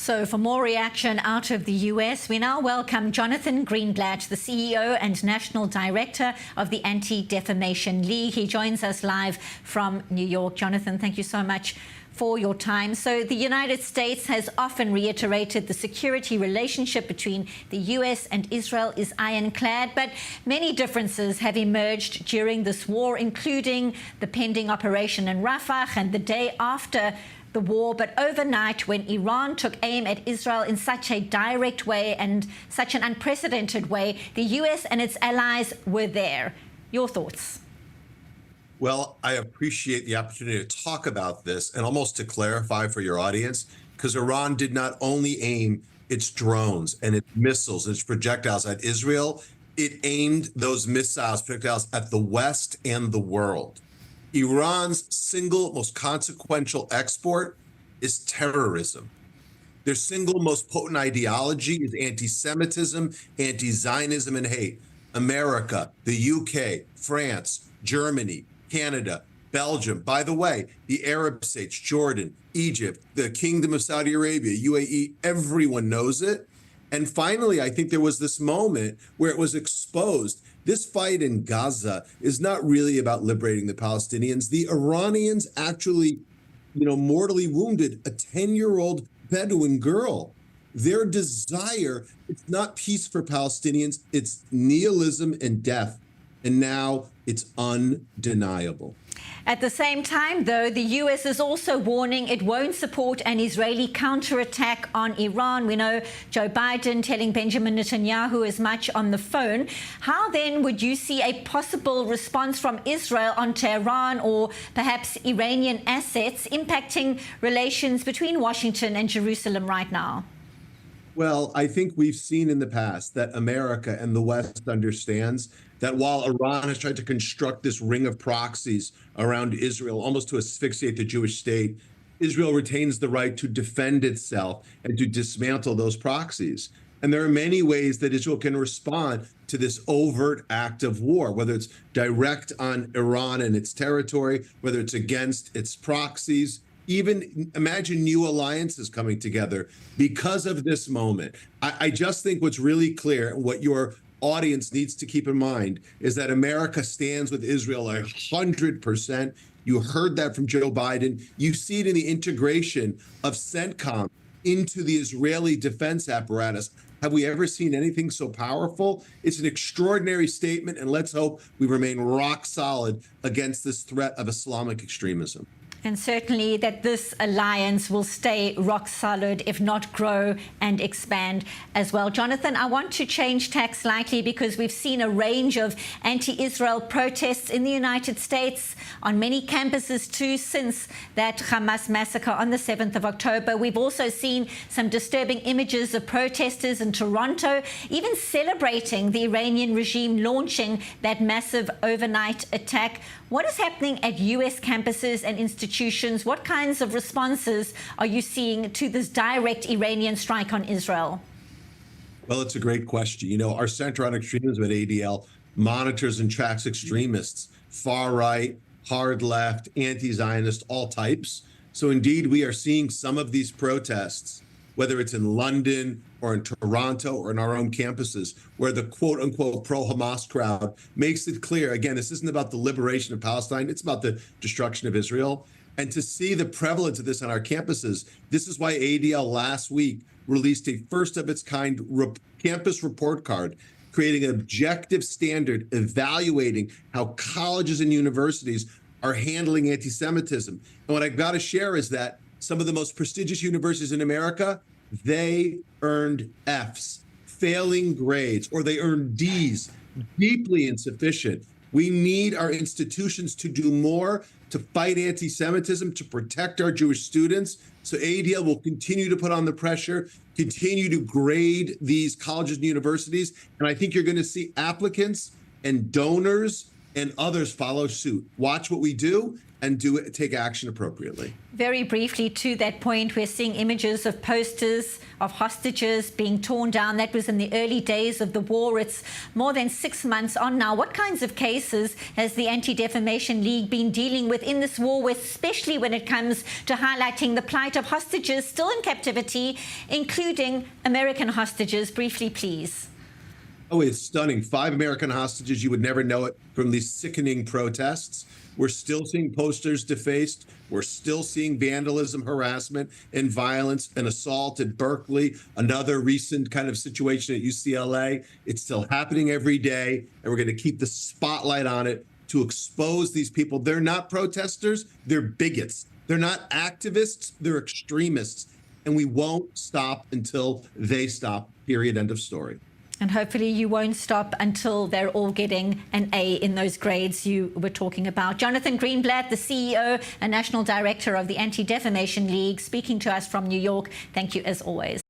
So for more reaction out of the US, we now welcome Jonathan Greenblatt, the CEO and National Director of the Anti-Defamation League. He joins us live from New York. Jonathan, thank you so much for your time. So the United States has often reiterated the security relationship between the US and Israel is ironclad, but many differences have emerged during this war, including the pending operation in Rafah and the day after the war. But overnight, when Iran took aim at Israel in such a direct way and such an unprecedented way, the US and its allies were there. Your thoughts? Well, I appreciate the opportunity to talk about this and almost to clarify for your audience, because Iran did not only aim its drones and its missiles and its projectiles at Israel, it aimed those missiles, projectiles at the West and the world. Iran's single most consequential export is terrorism. Their single most potent ideology is anti-Semitism, anti-Zionism, and hate. America, the UK, France, Germany, Canada, Belgium, by the way, the Arab states, Jordan, Egypt, the Kingdom of Saudi Arabia, UAE, everyone knows it. And finally, I think there was this moment where it was exposed. This fight in Gaza is not really about liberating the Palestinians. The Iranians actually, mortally wounded a 10-year-old Bedouin girl. Their desire, it's not peace for Palestinians, it's nihilism and death. And now it's undeniable. At the same time, though, the US is also warning it won't support an Israeli counterattack on Iran. We know Joe Biden telling Benjamin Netanyahu as much on the phone. How then would you see a possible response from Israel on Tehran or perhaps Iranian assets impacting relations between Washington and Jerusalem right now? Well, I think we've seen in the past that America and the West understands that while Iran has tried to construct this ring of proxies around Israel, almost to asphyxiate the Jewish state, Israel retains the right to defend itself and to dismantle those proxies. And there are many ways that Israel can respond to this overt act of war, whether it's direct on Iran and its territory, whether it's against its proxies. Even imagine new alliances coming together because of this moment. I just think what's really clear, what your audience needs to keep in mind, is that America stands with Israel 100%. You heard that from Joe Biden. You see it in the integration of CENTCOM into the Israeli defense apparatus. Have we ever seen anything so powerful? It's an extraordinary statement, and let's hope we remain rock solid against this threat of Islamic extremism. And certainly that this alliance will stay rock solid, if not grow and expand as well. Jonathan, I want to change tack slightly because we've seen a range of anti-Israel protests in the United States on many campuses too since that Hamas massacre on the 7th of October. We've also seen some disturbing images of protesters in Toronto, even celebrating the Iranian regime launching that massive overnight attack. What is happening at US campuses and institutions? What kinds of responses are you seeing to this direct Iranian strike on Israel? Well, it's a great question. Our Center on Extremism at ADL monitors and tracks extremists, far right, hard left, anti-Zionist, all types. So indeed, we are seeing some of these protests, whether it's in London or in Toronto or in our own campuses, where the quote-unquote pro-Hamas crowd makes it clear, again, this isn't about the liberation of Palestine, it's about the destruction of Israel. And to see the prevalence of this on our campuses, this is why ADL last week released a first-of-its-kind campus report card, creating an objective standard evaluating how colleges and universities are handling anti-Semitism. And what I've got to share is that some of the most prestigious universities in America, they earned Fs, failing grades, or they earned Ds, deeply insufficient. We need our institutions to do more to fight anti-Semitism, to protect our Jewish students. So ADL will continue to put on the pressure, continue to grade these colleges and universities. And I think you're going to see applicants and donors and others follow suit. Watch what we do and take action appropriately. Very briefly to that point, we're seeing images of posters of hostages being torn down. That was in the early days of the war. It's more than 6 months on now. What kinds of cases has the Anti-Defamation League been dealing with in this war, especially when it comes to highlighting the plight of hostages still in captivity, including American hostages? Briefly, please. Oh, it's stunning. 5 American hostages. You would never know it from these sickening protests. We're still seeing posters defaced. We're still seeing vandalism, harassment, and violence, and assault at Berkeley, another recent kind of situation at UCLA. It's still happening every day, and we're going to keep the spotlight on it to expose these people. They're not protesters. They're bigots. They're not activists. They're extremists. And we won't stop until they stop, period, end of story. And hopefully you won't stop until they're all getting an A in those grades you were talking about. Jonathan Greenblatt, the CEO and National Director of the Anti-Defamation League, speaking to us from New York. Thank you as always.